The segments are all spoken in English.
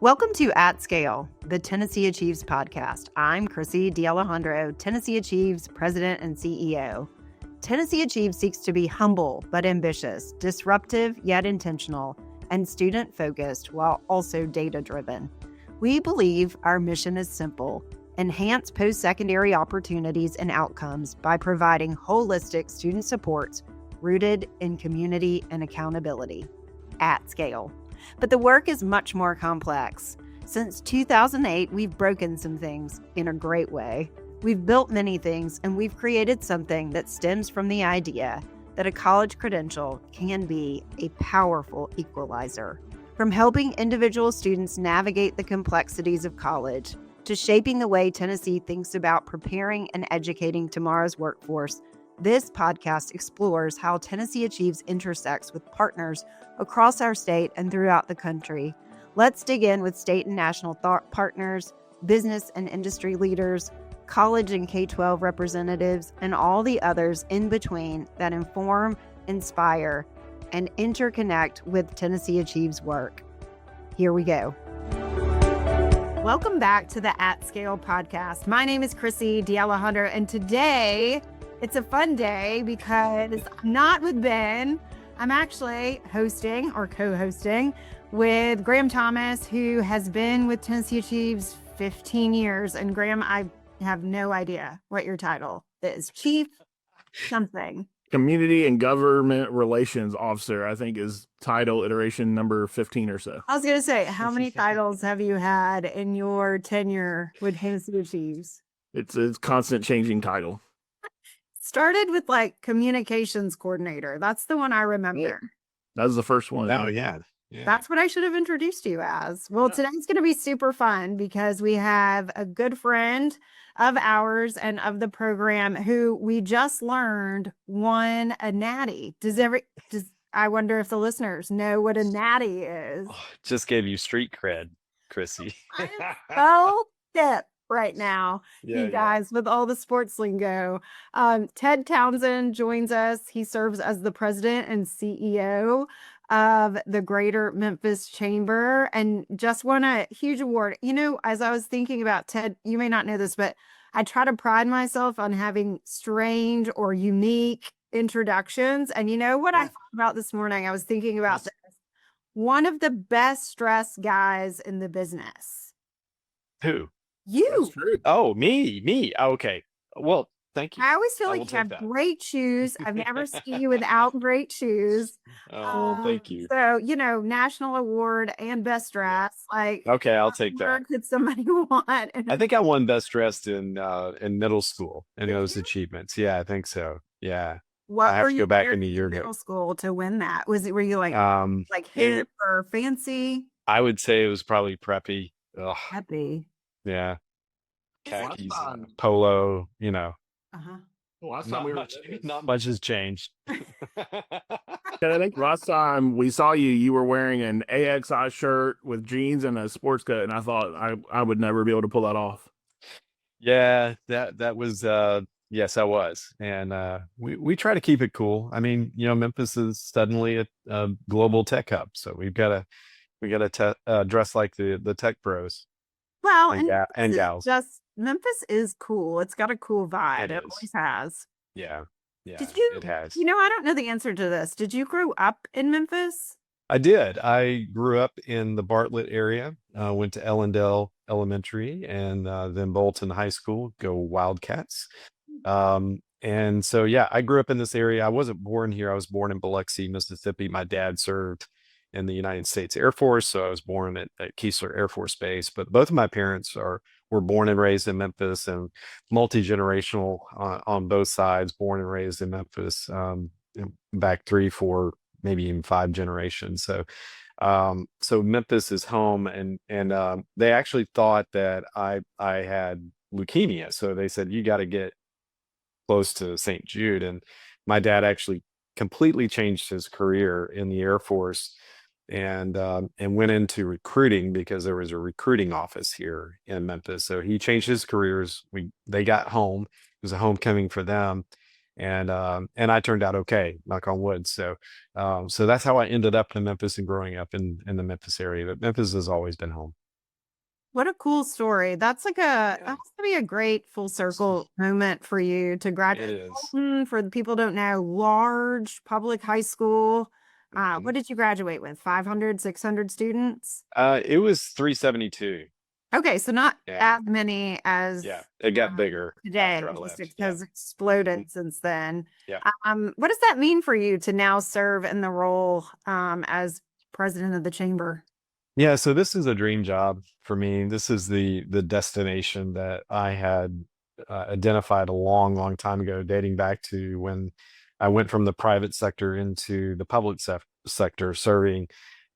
Welcome to At Scale, the Tennessee Achieves podcast. I'm Chrissy D'Alejandro, Tennessee Achieves President and CEO. Tennessee Achieves seeks to be humble but ambitious, disruptive yet intentional, and student-focused while also data-driven. We believe our mission is simple: enhance post-secondary opportunities and outcomes by providing holistic student supports rooted in community and accountability at scale. But the work is much more complex. Since 2008, we've broken some things in a great way. We've built many things, and we've created something that stems from the idea that a college credential can be a powerful equalizer. From helping individual students navigate the complexities of college to shaping the way Tennessee thinks about preparing and educating tomorrow's workforce, this podcast explores how Tennessee Achieves intersects with partners across our state and throughout the country. Let's dig in with state and national thought partners, business and industry leaders, college and K-12 representatives, and all the others in between that inform, inspire, and interconnect with Tennessee Achieves work. Here we go. Welcome back to the At Scale podcast. My name is Chrissy D'Alejandro, and today it's a fun day because I'm not with Ben. I'm actually hosting or co-hosting with Graham Thomas, who has been with Tennessee Achieves 15 years. And Graham, I have no idea what your title is. Chief something. Community and Government Relations Officer, I think, is title iteration number 15 or so. I was going to say, how many titles have you had in your tenure with Tennessee Achieves? It's a constant changing title. Started with like communications coordinator. That's the one I remember. That was the first one. Oh, yeah. That's what I should have introduced you as. Well, today's going to be super fun because we have a good friend of ours and of the program who we just learned won a natty. I wonder if the listeners know what a natty is. Just gave you street cred, Chrissy. So hip right now, you guys, with all the sports lingo. Ted Townsend joins us. He serves as the president and CEO of the Greater Memphis Chamber and just won a huge award. You know, as I was thinking about Ted, you may not know this, but I try to pride myself on having strange or unique introductions. And you know what I thought about this morning? I was thinking about this. One of the best dressed guys in the business. Who? You. Oh, me. Okay. Well, thank you. I always feel like you have great shoes. I've never seen you without great shoes. Oh, thank you. So, you know, national award and best dress. Like, okay, I'll take that. Could somebody want? I think I won best dressed in middle school in those achievements. Yeah, I think so. Yeah. What I have to go back in a year ago. Middle school to win that? Were you like hip or fancy? I would say it was probably preppy. Ugh. Preppy. Yeah. Khakis, polo, you know. Well, not much has changed. I think last time we saw you, you were wearing an ACCE shirt with jeans and a sports coat, and I thought I would never be able to pull that off. Yeah, that was yes, I was, and we try to keep it cool. I mean, you know, Memphis is suddenly a global tech hub, so we gotta dress like the tech pros. Well, and gals. Just Memphis is cool. It's got a cool vibe. It always has. Yeah. It has. You know, I don't know the answer to this. Did you grow up in Memphis? I did. I grew up in the Bartlett area. Went to Ellendale Elementary and then Bolton High School. Go Wildcats. And so I grew up in this area. I wasn't born here. I was born in Biloxi, Mississippi. My dad served in the United States Air Force, so I was born at Keesler Air Force Base. But both of my parents were born and raised in Memphis, and multi-generational on both sides, born and raised in Memphis, back 3, 4, maybe even 5 generations. So Memphis is home, and they actually thought that I had leukemia, so they said you got to get close to St. Jude. And my dad actually completely changed his career in the Air Force and went into recruiting because there was a recruiting office here in Memphis. So he changed his careers. They got home. It was a homecoming for them. And I turned out okay, knock on wood. So that's how I ended up in Memphis and growing up in the Memphis area. But Memphis has always been home. What a cool story. That's like that has to be a great full circle moment for you to It graduate. is. Fulton, for the people who don't know, large public high school. Mhm. What did you graduate with? 500, 600 students? It was 372. Okay, so not Yeah. as many as Yeah. It got bigger today. after I It just left. Yeah. has Mhm. exploded since then. Yeah. What does that mean for you to now serve in the role as president of the chamber? Yeah, so this is a dream job for me. This is the destination that I had identified a long time ago, dating back to when I went from the private sector into the public sector, serving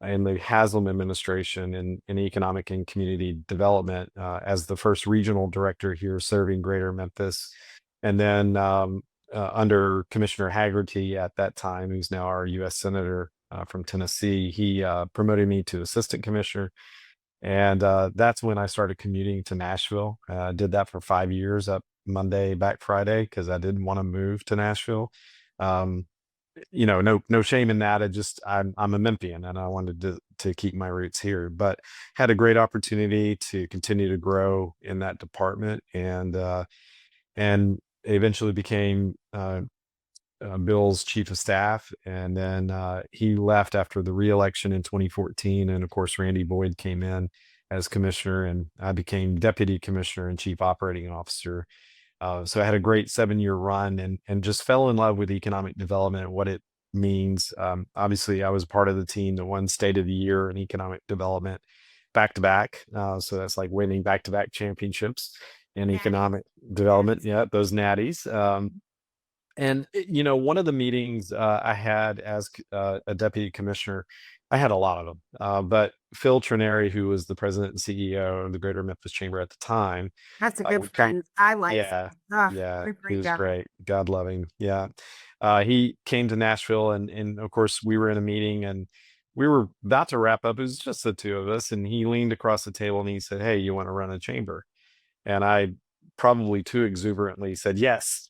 in the Haslam administration in economic and community development as the first regional director here, serving Greater Memphis, and then under Commissioner Haggerty at that time, who's now our U.S. Senator from Tennessee. He promoted me to assistant commissioner, and that's when I started commuting to Nashville. Did that for 5 years, up Monday, back Friday, because I didn't want to move to Nashville. Um, no shame in that. I'm a Memphian, and I wanted to keep my roots here. But had a great opportunity to continue to grow in that department, and eventually became Bill's chief of staff, and then he left after the reelection in 2014, and of course Randy Boyd came in as commissioner, and I became deputy commissioner and chief operating officer. So I had a great 7-year run, and just fell in love with economic development and what it means. Obviously, I was part of the team that won State of the Year in economic development back to back. So that's like winning back to back championships in economic development. Yeah, those natties. And one of the meetings I had as a deputy commissioner, I had a lot of them, but Phil Trineri, who was the president and CEO of the Greater Memphis Chamber at the time, That's a good we come, friend. I like yeah, Phil. Ah, yeah, what a he great was guy. great, God love him, yeah. He came to Nashville, and of course we were in a meeting, and we were about to wrap up. It was just the two of us, and he leaned across the table and he said, "Hey, you want to run a chamber?" And I probably too exuberantly said yes,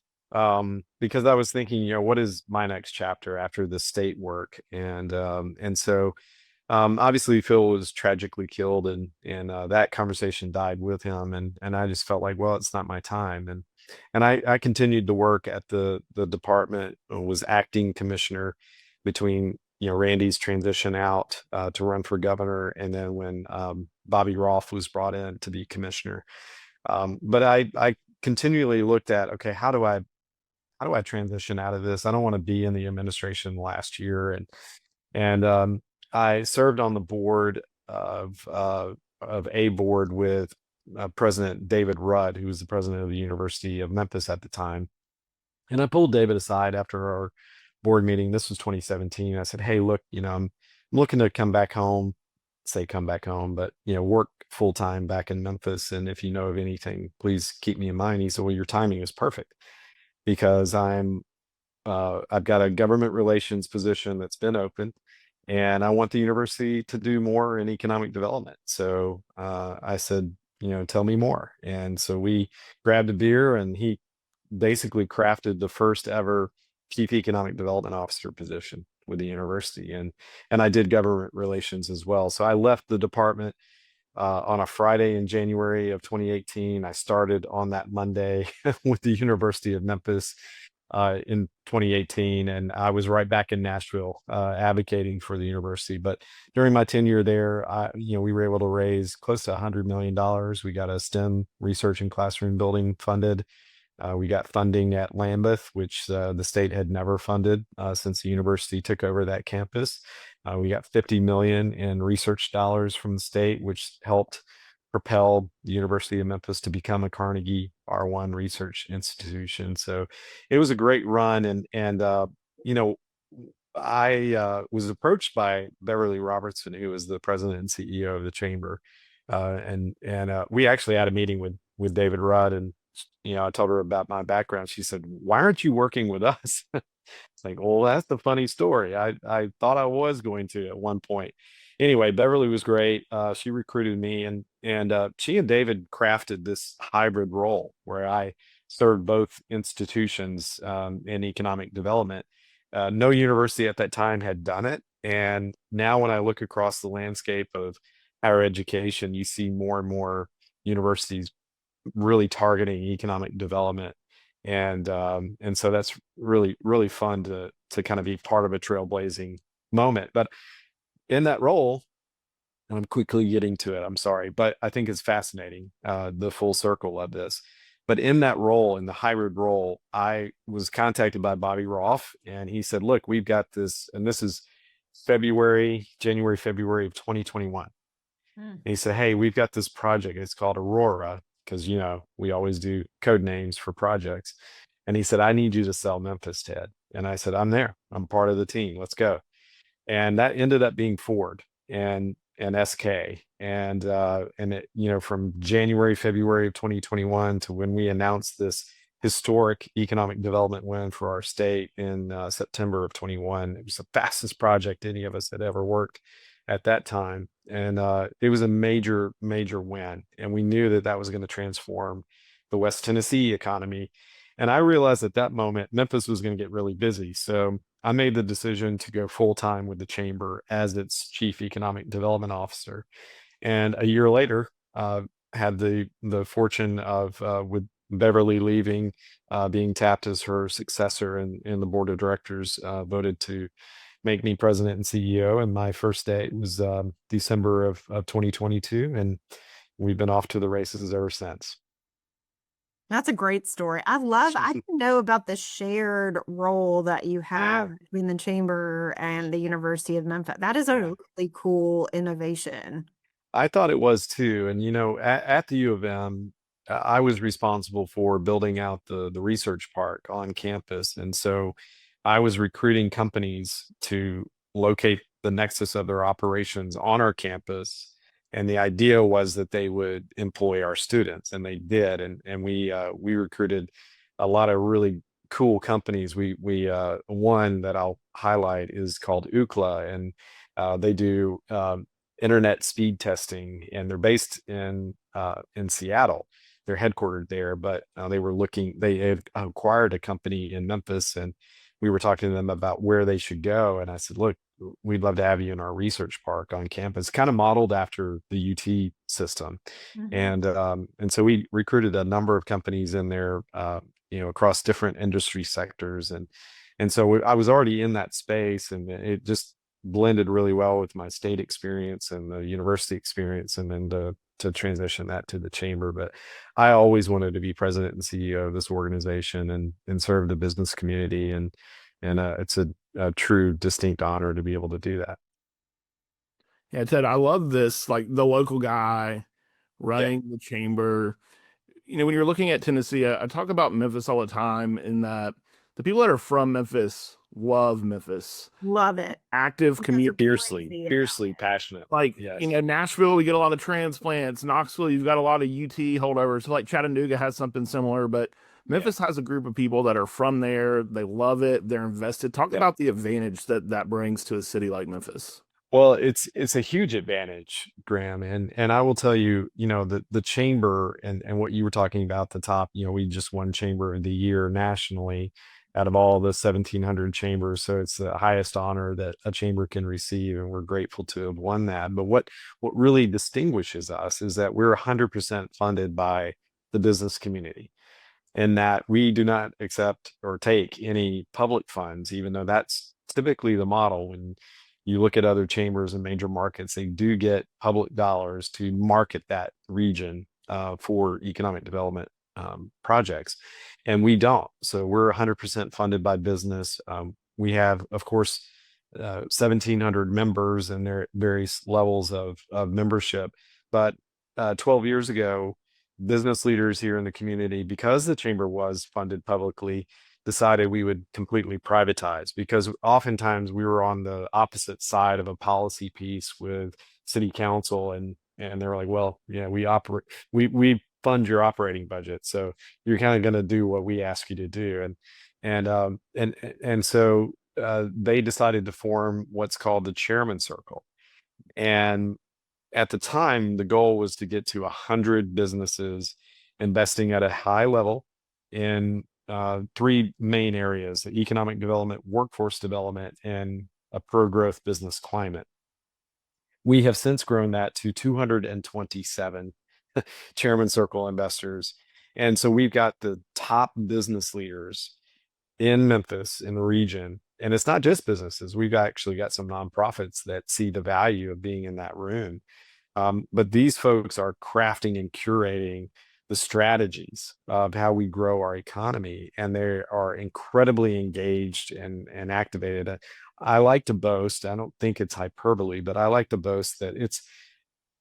because I was thinking, what is my next chapter after the state work? And so obviously Phil was tragically killed, and that conversation died with him, and I just felt like, well, it's not my time, and I continued to work at the department, was acting commissioner between Randy's transition out to run for governor, and then when Bobby Rolfe was brought in to be commissioner. But I continually looked at, okay, how do I transition out of this? I don't want to be in the administration last year, and I served on the board of a board with President David Rudd, who was the president of the University of Memphis at the time. And I pulled David aside after our board meeting. This was 2017. I said, "Hey, look, I'm looking to come back home, say come back home, but work full time back in Memphis. And if you know of anything, please keep me in mind." He said, "Well, your timing is perfect because I've got a government relations position that's been open, and I want the university to do more in economic development." So I said, "Tell me more." And so we grabbed a beer, and he basically crafted the first ever chief economic development officer position with the university, and I did government relations as well. So I left the department on a Friday in January of 2018. I started on that Monday with the University of Memphis in 2018, and I was right back in Nashville advocating for the university. But during my tenure there, we were able to raise close to $100 million. We got a STEM research and classroom building funded. We got funding at Lambeth, which the state had never funded since the university took over that campus. We got 50 million in research dollars from the state, which helped propel the University of Memphis to become a Carnegie R1 research institution. So it was a great run, and I was approached by Beverly Robertson, who was the president and CEO of the chamber, and we actually had a meeting with David Rudd, and I told her about my background. She said, "Why aren't you working with us?" It's like, well, that's the funny story. I thought I was going to at one point. Anyway, Beverly was great. She recruited me, and she and David crafted this hybrid role where I served both institutions in economic development. No university at that time had done it, and now when I look across the landscape of higher education, you see more and more universities really targeting economic development. And so that's really fun to kind of be part of a trailblazing moment. But in that role, and I'm quickly getting to it, I'm sorry, but I think it's fascinating, the full circle of this. But in that role, in the hybrid role, I was contacted by Bobby Roth, and he said, look, we've got this, and this is January, February of 2021. And he said, hey, we've got this project. It's called Aurora, because, we always do code names for projects. And he said, I need you to sell Memphis, Ted. And I said, I'm there. I'm part of the team. Let's go. And that ended up being Ford and SK. And it, from January, February of 2021 to when we announced this historic economic development win for our state in September of 21, it was the fastest project any of us had ever worked at that time. And it was a major win. And we knew that that was going to transform the West Tennessee economy. And I realized at that moment, Memphis was going to get really busy. So I made the decision to go full time with the chamber as its chief economic development officer. And a year later, had the fortune of, with Beverly leaving, being tapped as her successor, and the board of directors voted to make me president and CEO. And my first day was December of 2022. And we've been off to the races ever since. That's a great story. I didn't know about the shared role that you have between the chamber and the University of Memphis. That is a really cool innovation. I thought it was too. And, at the U of M, I was responsible for building out the research park on campus. And so I was recruiting companies to locate the nexus of their operations on our campus. And the idea was that they would employ our students, and they did. And we recruited a lot of really cool companies. We one that I'll highlight is called Ookla, and they do internet speed testing, and they're based in Seattle. They're headquartered there, but they had acquired a company in Memphis, and we were talking to them about where they should go. And I said, look, we'd love to have you in our research park on campus, kind of modeled after the UT system. And so we recruited a number of companies in there, across different industry sectors. And so I was already in that space, and it just blended really well with my state experience and the university experience, and then to transition that to the chamber. But I always wanted to be president and CEO of this organization and serve the business community. And it's a true distinct honor to be able to do that. Yeah, Ted, I love this, like the local guy running the chamber. When you're looking at Tennessee, I talk about Memphis all the time, in that the people that are from Memphis love Memphis. Love it. Active community. Fiercely passionate. Like, yes. Nashville, we get a lot of transplants. Knoxville, you've got a lot of UT holdovers. So like Chattanooga has something similar, but Memphis has a group of people that are from there. They love it. They're invested. Talk about the advantage that brings to a city like Memphis. Well, it's a huge advantage, Graham. And I will tell you, the chamber and what you were talking about at the top, we just won Chamber of the Year nationally out of all the 1,700 chambers. So it's the highest honor that a chamber can receive, and we're grateful to have won that. But what really distinguishes us is that we're 100% funded by the business community, and that we do not accept or take any public funds, even though that's typically the model. When you look at other chambers in major markets, they do get public dollars to market that region for economic development projects, and we don't. So we're 100% funded by business. We have, of course, 1,700 members, and their various levels of membership. But 12 years ago, business leaders here in the community, because the chamber was funded publicly, decided we would completely privatize, because oftentimes we were on the opposite side of a policy piece with city council, and they were like, well, yeah, we fund your operating budget, so you're kind of going to do what we ask you to do. And so they decided to form what's called the Chairman Circle. And at the time, the goal was to get to 100 businesses investing at a high level in three main areas: economic development, workforce development, and a pro-growth business climate. We have since grown that to 227 Chairman Circle investors. And so we've got the top business leaders in Memphis, in the region. And it's not just businesses. We've actually got some nonprofits that see the value of being in that room. But these folks are crafting and curating the strategies of how we grow our economy, and they are incredibly engaged and activated. I like to boast, I don't think it's hyperbole, but I like to boast that it's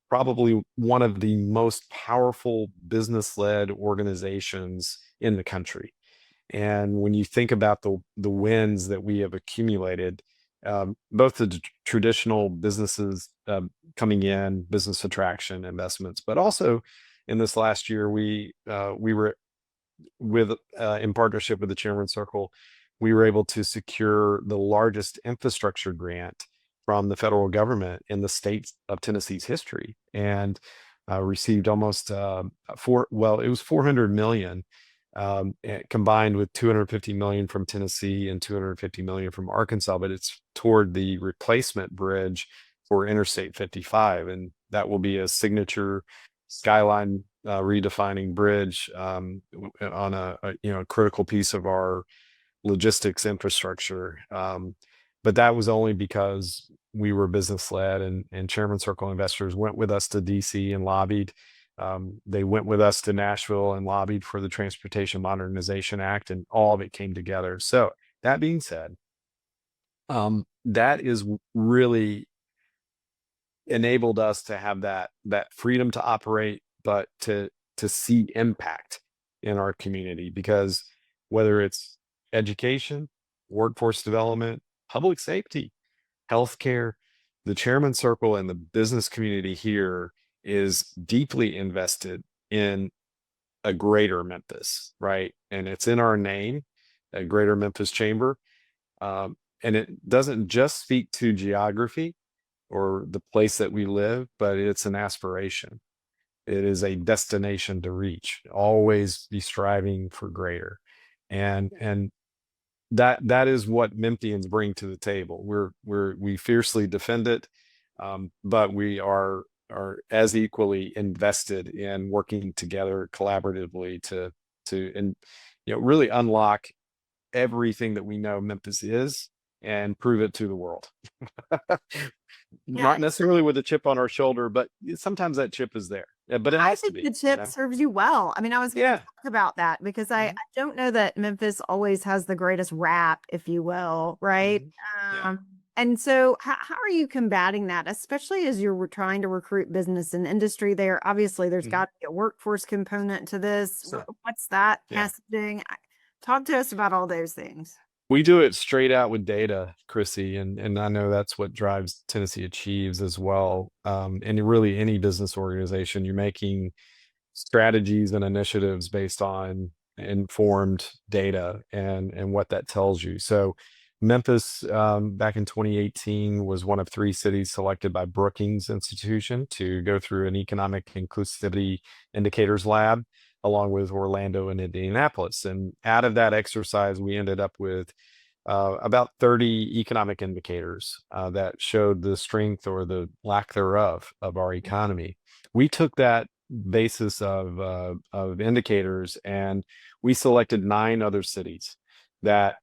probably one of the most powerful business-led organizations in the country. And when you think about the wins that we have accumulated, both the traditional businesses coming in, business attraction investments, but also in this last year, we were in partnership with the Chairman Circle, we were able to secure the largest infrastructure grant from the federal government in the state of Tennessee's history, and received almost it was 400 million combined with 250 million from Tennessee and 250 million from Arkansas, but it's toward the replacement bridge for Interstate 55, and that will be a signature skyline redefining bridge on a critical piece of our logistics infrastructure. But that was only because we were business led, and Chairman Circle investors went with us to DC and lobbied. They went with us to Nashville and lobbied for the Transportation Modernization Act, and all of it came together. So that being said, that is really enabled us to have that freedom to operate, but to see impact in our community, because whether it's education, workforce development, public safety, healthcare, the Chairman Circle and the business community here is deeply invested in a greater Memphis, right? And it's in our name, a Greater Memphis Chamber. And it doesn't just speak to geography or the place that we live, but it's an aspiration. It is a destination to reach, always be striving for greater. And that is what Memphians bring to the table. We fiercely defend it, but we are as equally invested in working together collaboratively to really unlock everything that we know Memphis is and prove it to the world. Not necessarily with a chip on our shoulder, but sometimes that chip is there. Yeah, but it has to be. The chip serves you well. I mean, I was going to talk about that because I don't know that Memphis always has the greatest rap, if you will, right? And so how are you combating that, especially as you're trying to recruit business and industry there? Obviously, there's got to be a workforce component to this. So, what's that messaging? Talk to us about all those things. We do it straight out with data, Chrissy, and I know that's what drives Tennessee Achieves as well. And really any business organization, you're making strategies and initiatives based on informed data and what that tells you. So Memphis, back in 2018, was one of 3 cities selected by Brookings Institution to go through an economic inclusivity indicators lab, along with Orlando and Indianapolis. And out of that exercise, we ended up with about 30 economic indicators that showed the strength or the lack thereof of our economy. We took that basis of indicators and we selected 9 other cities that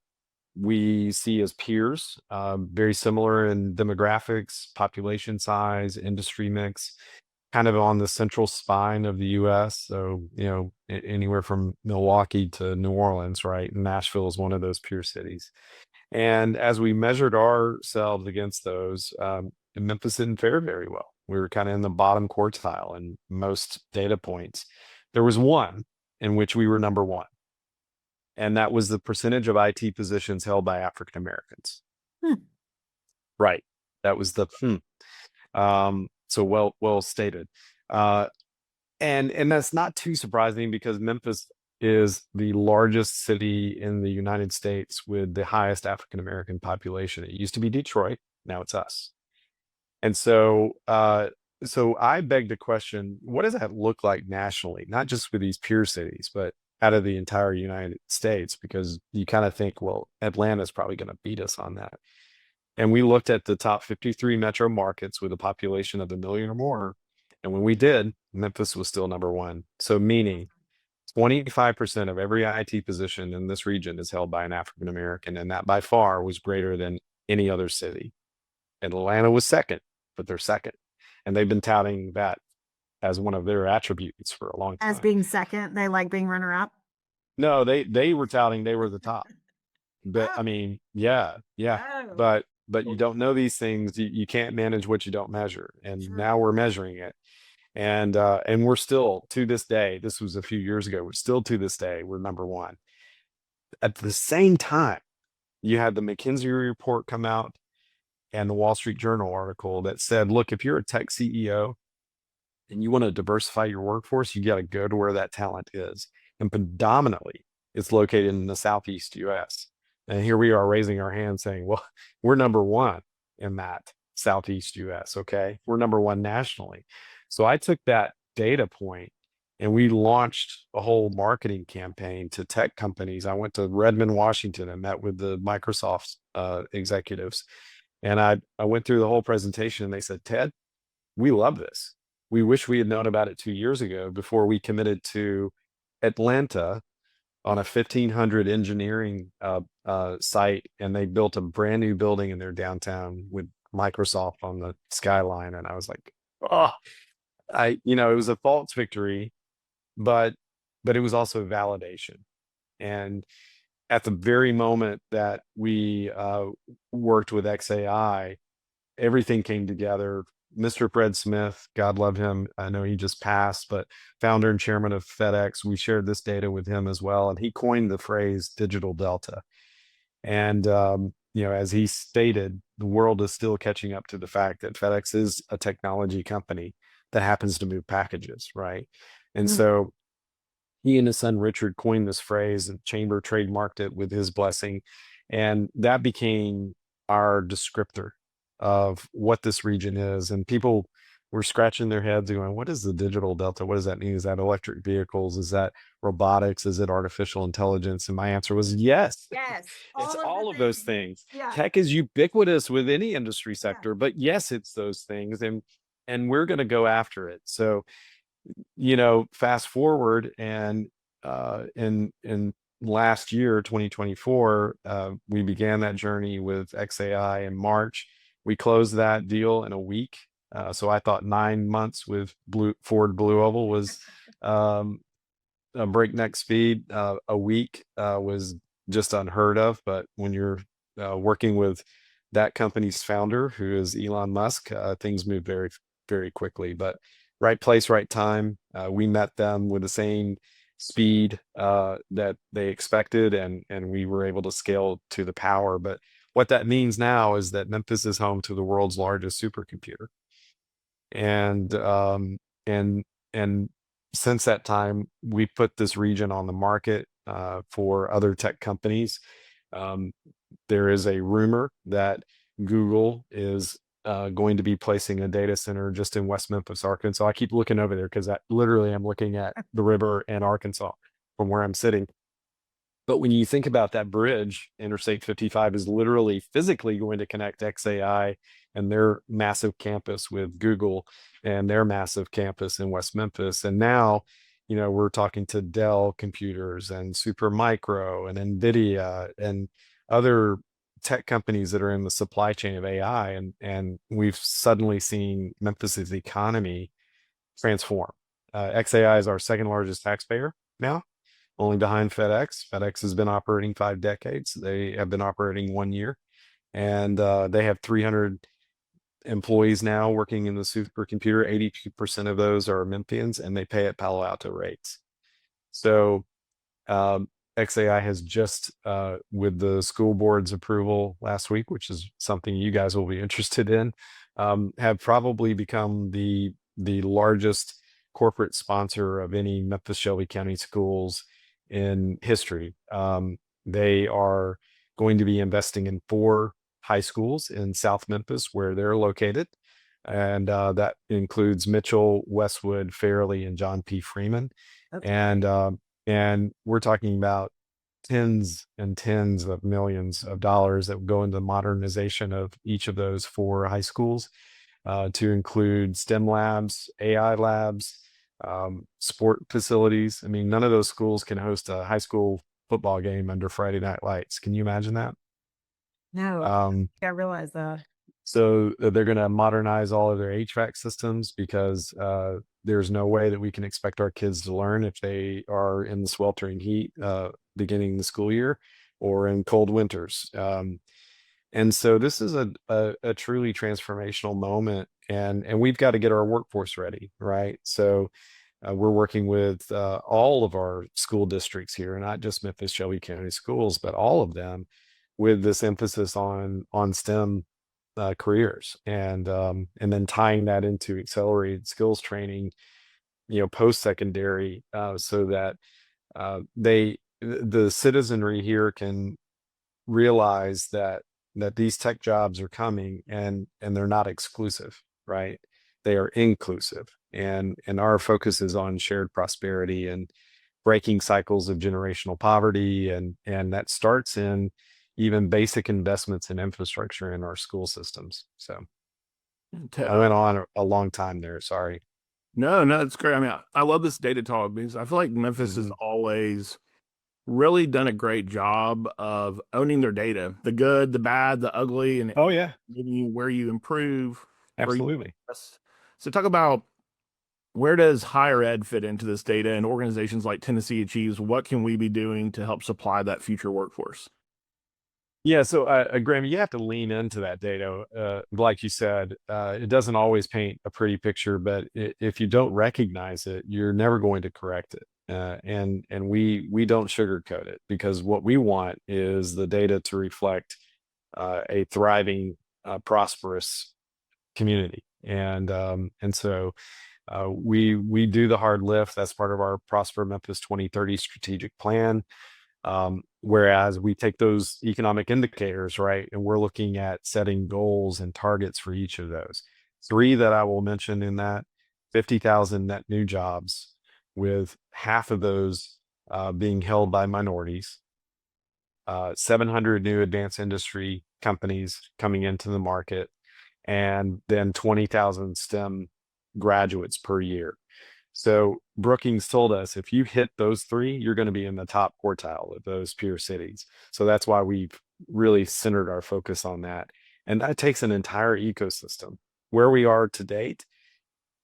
we see as peers, very similar in demographics, population size, industry mix, kind of on the central spine of the US. So, anywhere from Milwaukee to New Orleans, right? And Nashville is one of those peer cities. And as we measured ourselves against those, Memphis didn't fare very well. We were kind of in the bottom quartile in most data points. There was one in which we were number 1. And that was the percentage of IT positions held by African Americans. Right. That was the so well stated. And that's not too surprising because Memphis is the largest city in the United States with the highest African American population. It used to be Detroit, now it's us. And so I beg the question, what does that look like nationally? Not just with these peer cities, but out of the entire United States, because you kind of think, well, Atlanta's probably going to beat us on that. And we looked at the top 53 metro markets with a population of 1 million or more. And when we did, Memphis was still number one. So meaning 25% of every IT position in this region is held by an African American, and that by far was greater than any other city. Atlanta was second, but they're second. And they've been touting that as one of their attributes for a long time. As being second, they like being runner up. No, they were touting they were the top. But I mean, yeah. Oh. But you don't know these things. You can't manage what you don't measure. And Sure. now we're measuring it. And we're still to this day, this was a few years ago, we're still to this day, we're number one. At the same time, you had the McKinsey report come out and the Wall Street Journal article that said, look, if you're a tech CEO and you want to diversify your workforce, you got to go to where that talent is. And predominantly, it's located in the Southeast US. And here we are raising our hand saying, well, we're number one in that Southeast US. Okay. We're number one nationally. So I took that data point and we launched a whole marketing campaign to tech companies. I went to Redmond, Washington and met with the Microsoft executives. And I went through the whole presentation and they said, Ted, we love this. We wish we had known about it 2 years ago before we committed to Atlanta on a 1,500 engineering site. And they built a brand new building in their downtown with Microsoft on the skyline. And I was like, oh, it was a false victory, but it was also validation. And at the very moment that we worked with XAI, everything came together. Mr. Fred Smith, God love him. I know he just passed, but founder and chairman of FedEx, we shared this data with him as well. And he coined the phrase digital delta. And, as he stated, the world is still catching up to the fact that FedEx is a technology company that happens to move packages, right? And so he and his son Richard coined this phrase, and Chamber trademarked it with his blessing. And that became our descriptor of what this region is. And people were scratching their heads going, what is the digital delta? What does that mean? Is that electric vehicles? Is that robotics? Is it artificial intelligence? And my answer was yes. Yes. It's all of those things. Yeah. Tech is ubiquitous with any industry sector, but yes, it's those things. And we're going to go after it. So, fast forward and in last year, 2024, we began that journey with XAI in March. We closed that deal in a week. So I thought 9 months with Ford Blue Oval was a breakneck speed. A week was just unheard of. But when you're working with that company's founder, who is Elon Musk, things move very, very quickly. But right place, right time. We met them with the same speed that they expected, and we were able to scale to the power. But what that means now is that Memphis is home to the world's largest supercomputer. And since that time, we put this region on the market for other tech companies. There is a rumor that Google is going to be placing a data center just in West Memphis, Arkansas. I keep looking over there because literally I'm looking at the river in Arkansas from where I'm sitting. But when you think about that bridge, Interstate 55 is literally physically going to connect XAI and their massive campus with Google and their massive campus in West Memphis. And now, we're talking to Dell Computers and Supermicro and NVIDIA and other tech companies that are in the supply chain of AI. And we've suddenly seen Memphis's economy transform. XAI is our second largest taxpayer now, only behind FedEx. FedEx has been operating 5 decades. They have been operating 1 year, and they have 300 employees now working in the supercomputer. 82% of those are Memphians, and they pay at Palo Alto rates. So XAI has just, with the school board's approval last week, which is something you guys will be interested in, have probably become the largest corporate sponsor of any Memphis Shelby County schools in history. They are going to be investing in 4 high schools in South Memphis where they're located. And that includes Mitchell, Westwood, Fairleigh, and John P. Freeman. Okay. And we're talking about tens and tens of millions of dollars that would go into the modernization of each of those 4 high schools, to include STEM labs, AI labs, sport facilities. I mean, none of those schools can host a high school football game under Friday night lights. Can you imagine that? No, Um, I realize that. so they're going to modernize all of their HVAC systems because there's no way that we can expect our kids to learn if they are in the sweltering heat beginning the school year or in cold winters. And so this is a truly transformational moment, and we've got to get our workforce ready, right? So we're working with all of our school districts here, not just Memphis Shelby County schools, but all of them, with this emphasis on STEM careers, and then tying that into accelerated skills training, post secondary, so that the citizenry here can realize that these tech jobs are coming, and they're not exclusive, right? They are inclusive, and our focus is on shared prosperity and breaking cycles of generational poverty, and that starts in even basic investments in infrastructure in our school systems. So I went on a long time there, sorry. No, it's great. I mean, I love this data talk because I feel like Memphis has always really done a great job of owning their data, the good, the bad, the ugly, and Oh yeah, giving you where you improve. where you absolutely. invest. So talk about, where does higher ed fit into this data, and organizations like Tennessee Achieves, what can we be doing to help supply that future workforce? Yeah, so Graham, you have to lean into that data. Like you said, it doesn't always paint a pretty picture, but if you don't recognize it, you're never going to correct it. And we don't sugarcoat it, because what we want is the data to reflect a thriving, prosperous community. And so we do the hard lift. That's part of our Prosper Memphis 2030 strategic plan. Whereas we take those economic indicators, right, and we're looking at setting goals and targets for each of those. 3 that I will mention in that: 50,000 net new jobs, with half of those being held by minorities, 700 new advanced industry companies coming into the market, and then 20,000 STEM graduates per year. So Brookings told us, if you hit those 3, you're going to be in the top quartile of those peer cities. So that's why we've really centered our focus on that. And that takes an entire ecosystem. Where we are to date,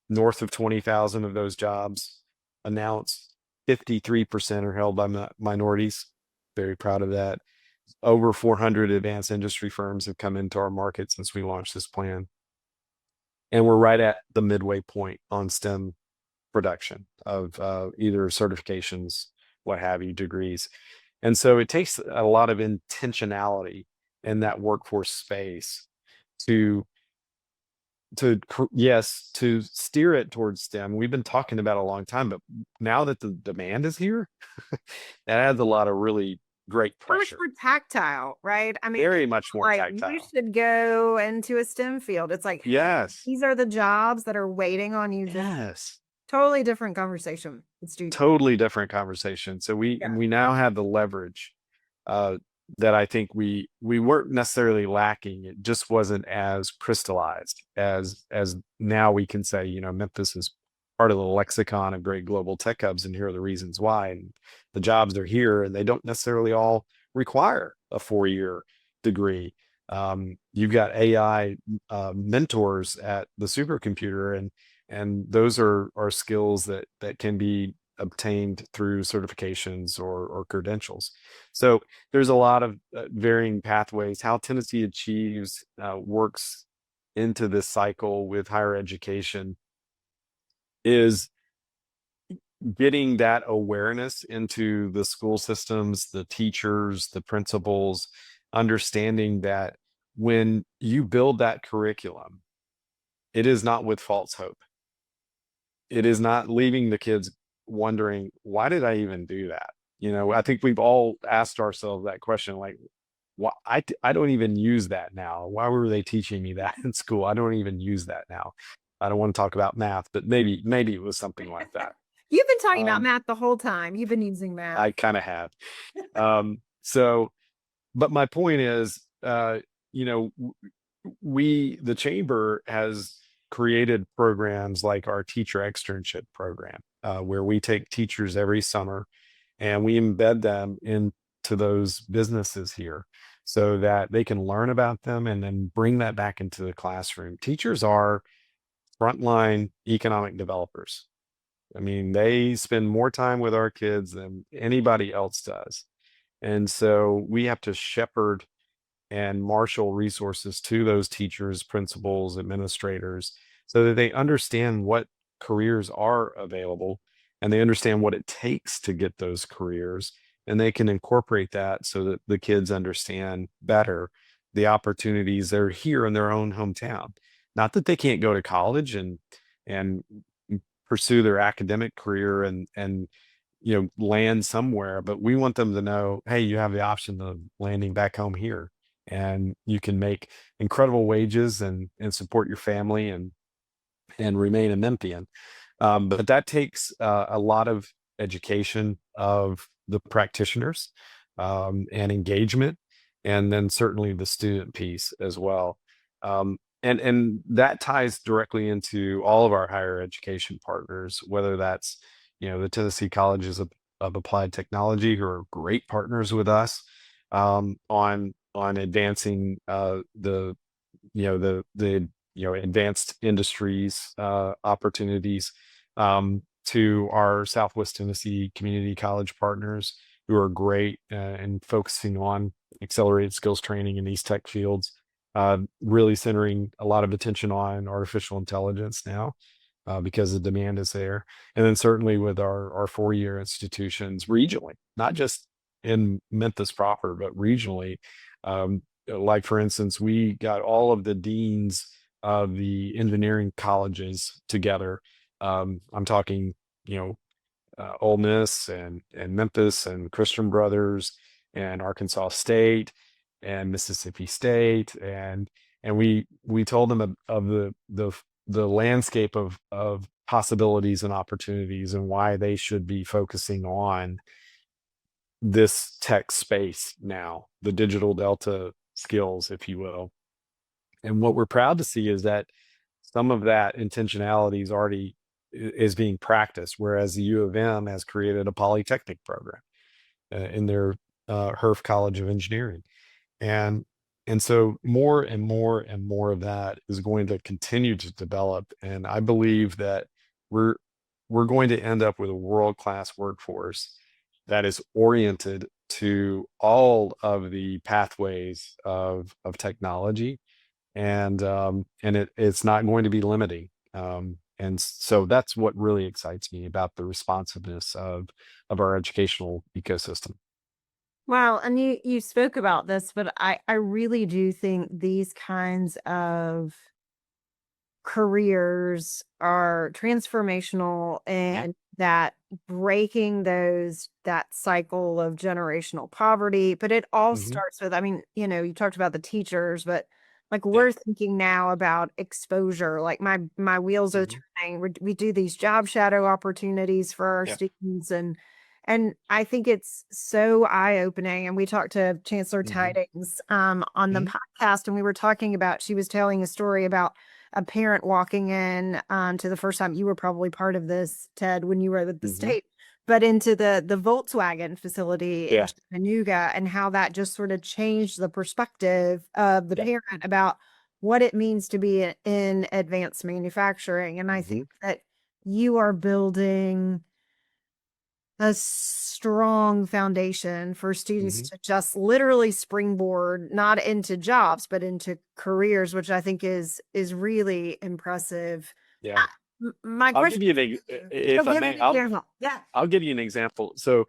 north of 20,000 of those jobs announced, 53% are held by minorities. Very proud of that. Over 400 advanced industry firms have come into our market since we launched this plan. And we're right at the midway point on STEM production of either certifications, what have you, degrees. And so it takes a lot of intentionality in that workforce space to steer it towards STEM. We've been talking about it a long time, but now that the demand is here, that adds a lot of really great pressure. Much more tactile, right? I mean, Very much more like, tactile. you should go into a STEM field. It's like, Yes. these are the jobs that are waiting on you. Yes. Totally different conversation. It's Totally different conversation. So we now have the leverage that I think we weren't necessarily lacking. It just wasn't as crystallized as now we can say, Memphis is part of the lexicon of great global tech hubs, and here are the reasons why. And the jobs are here, and they don't necessarily all require a 4-year degree. You've got AI mentors at the supercomputer, and those are skills that can be obtained through certifications or credentials. So there's a lot of varying pathways. How Tennessee Achieves works into this cycle with higher education is getting that awareness into the school systems, the teachers, the principals, understanding that when you build that curriculum, it is not with false hope. It is not leaving the kids wondering, why did I even do that? I think we've all asked ourselves that question, like, why I don't even use that now. Why were they teaching me that in school? I don't even use that now. I don't want to talk about math, but maybe it was something like that. You've been talking about Um, math the whole time. You've been using math. I kind of have. So, but my point is, you know, the chamber has created programs like our teacher externship program, where we take teachers every summer and we embed them into those businesses here so that they can learn about them and then bring that back into the classroom. Teachers are frontline economic developers. I mean, they spend more time with our kids than anybody else does. And so we have to shepherd and marshal resources to those teachers, principals, administrators, so that they understand what careers are available and they understand what it takes to get those careers. And they can incorporate that so that the kids understand better the opportunities that are here in their own hometown. Not that they can't go to college and pursue their academic career and land somewhere, but we want them to know, hey, you have the option of landing back home here and you can make incredible wages and support your family and remain a Memphian. But that takes a lot of education of the practitioners, and engagement, and then certainly the student piece as well. And that ties directly into all of our higher education partners, whether that's the Tennessee Colleges of Applied Technology, who are great partners with us, on advancing the advanced industries opportunities, to our Southwest Tennessee Community College partners, who are great and focusing on accelerated skills training in these tech fields, really centering a lot of attention on artificial intelligence now, because the demand is there. And then certainly with our four-year institutions regionally, not just in Memphis proper, but regionally. Like for instance, we got all of the deans of the engineering colleges together. I'm talking, Ole Miss and Memphis and Christian Brothers and Arkansas State and Mississippi State, and we told them of the landscape of possibilities and opportunities and why they should be focusing on this tech space now, the digital delta skills, if you will. And what we're proud to see is that some of that intentionality is being practiced, whereas the U of M has created a polytechnic program in their Herf College of Engineering. And so more and more and more of that is going to continue to develop. And I believe that we're going to end up with a world-class workforce that is oriented to all of the pathways of technology, and it's not going to be limiting. And so that's what really excites me about the responsiveness of our educational ecosystem. Well, and you spoke about this, but I really do think these kinds of careers are transformational, and that breaking that cycle of generational poverty. But it all starts with, I mean, you talked about the teachers, but like we're thinking now about exposure. Like my wheels are turning. We do these job shadow opportunities for our students, and I think it's so eye-opening. And we talked to Chancellor Tidings on the podcast, and we were talking about, she was telling a story about a parent walking in to the first time, you were probably part of this, Ted, when you were with the state, but into the Volkswagen facility in Chattanooga, and how that just sort of changed the perspective of the parent about what it means to be in advanced manufacturing. And I think that you are building a strong foundation for students to just literally springboard, not into jobs, but into careers, which I think is really impressive. Yeah. My I'll question, give you if I may, I'll give you an example. So,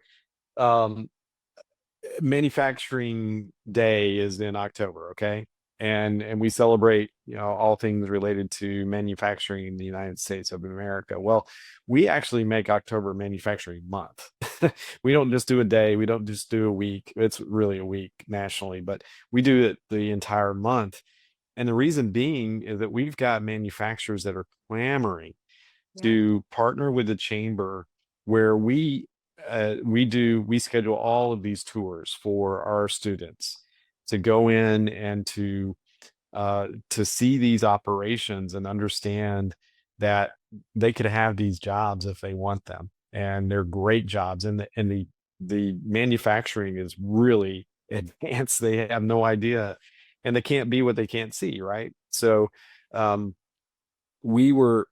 Manufacturing Day is in October, okay? And we celebrate, all things related to manufacturing in the United States of America. Well, we actually make October Manufacturing Month. We don't just do a day, we don't just do a week. It's really a week nationally, but we do it the entire month. And the reason being is that we've got manufacturers that are clamoring to partner with the chamber where we schedule all of these tours for our students to go in and to see these operations and understand that they could have these jobs if they want them, and they're great jobs. And the manufacturing is really advanced. They have no idea, and they can't be what they can't see, right? So we were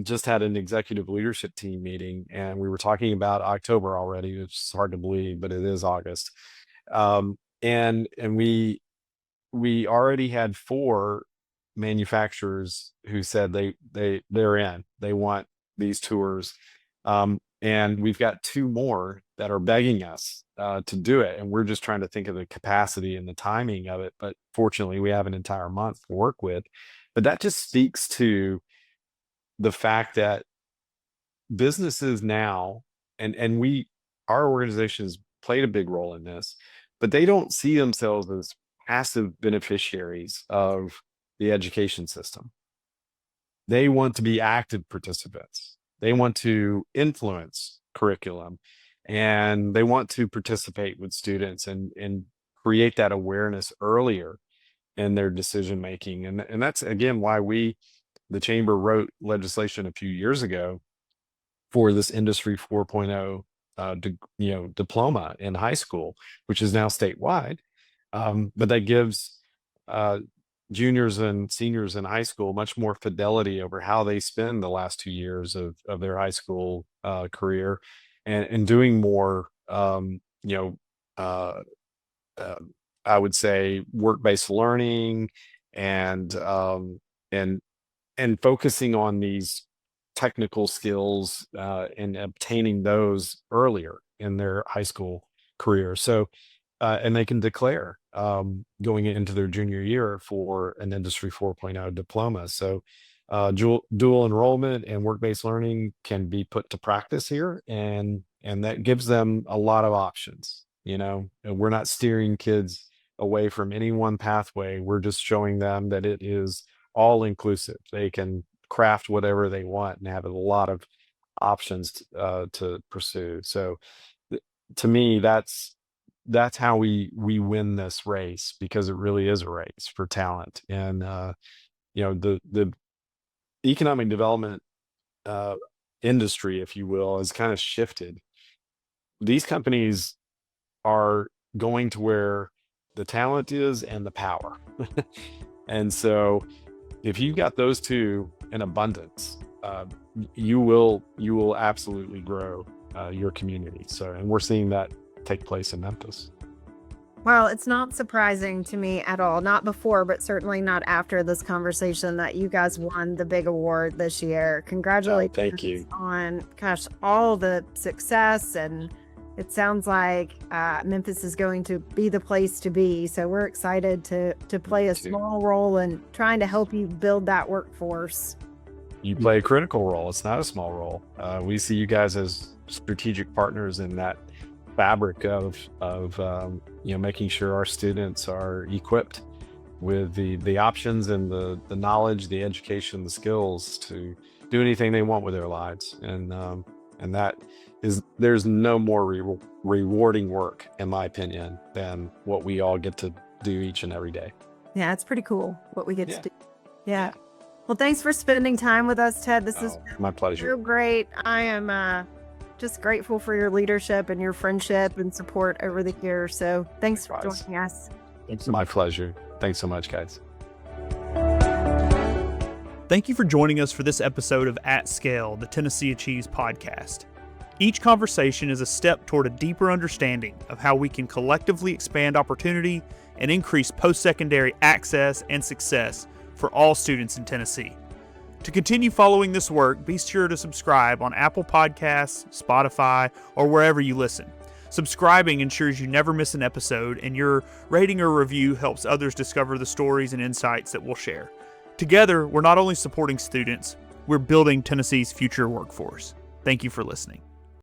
just had an executive leadership team meeting, and we were talking about October already. It's hard to believe, but it is August. And we already had 4 manufacturers who said they're in, they want these tours. And we've got 2 more that are begging us to do it. And we're just trying to think of the capacity and the timing of it. But fortunately, we have an entire month to work with. But that just speaks to the fact that businesses now, and our organization has played a big role in this, but they don't see themselves as passive beneficiaries of the education system. They want to be active participants. They want to influence curriculum, and they want to participate with students and create that awareness earlier in their decision making. And that's again why the chamber wrote legislation a few years ago for this Industry 4.0 diploma in high school, which is now statewide. But that gives juniors and seniors in high school much more fidelity over how they spend the last 2 years of their high school career, and doing more, I would say work-based learning, and focusing on these technical skills and obtaining those earlier in their high school career. So, and they can declare going into their junior year for an Industry 4.0 diploma. So dual enrollment and work-based learning can be put to practice here, and that gives them a lot of options. And we're not steering kids away from any one pathway. We're just showing them that it is all inclusive. They can craft whatever they want and have a lot of options to pursue. So to me, that's how we win this race, because it really is a race for talent. And the economic development industry, if you will, has kind of shifted. These companies are going to where the talent is and the power. And so if you've got those 2 in abundance, you will absolutely grow your community. So, and we're seeing that take place in Memphis. Well, it's not surprising to me at all, not before, but certainly not after this conversation, that you guys won the big award this year. Congratulations. Thank you. On, all the success, and it sounds like Memphis is going to be the place to be. So we're excited to play a small role in trying to help you build that workforce. You play a critical role. It's not a small role. We see you guys as strategic partners in that fabric of making sure our students are equipped with the options and the knowledge, the education, the skills to do anything they want with their lives. And that is, there's no more rewarding work, in my opinion, than what we all get to do each and every day. Yeah, it's pretty cool what we get to do. Yeah. Well, thanks for spending time with us, Ted. This is my pleasure. You're great. I am just grateful for your leadership and your friendship and support over the years. So thanks for joining us. It's my pleasure. Thanks so much, guys. Thank you for joining us for this episode of At Scale, the Tennessee Achieves podcast. Each conversation is a step toward a deeper understanding of how we can collectively expand opportunity and increase post-secondary access and success for all students in Tennessee. To continue following this work, be sure to subscribe on Apple Podcasts, Spotify, or wherever you listen. Subscribing ensures you never miss an episode, and your rating or review helps others discover the stories and insights that we'll share. Together, we're not only supporting students, we're building Tennessee's future workforce. Thank you for listening.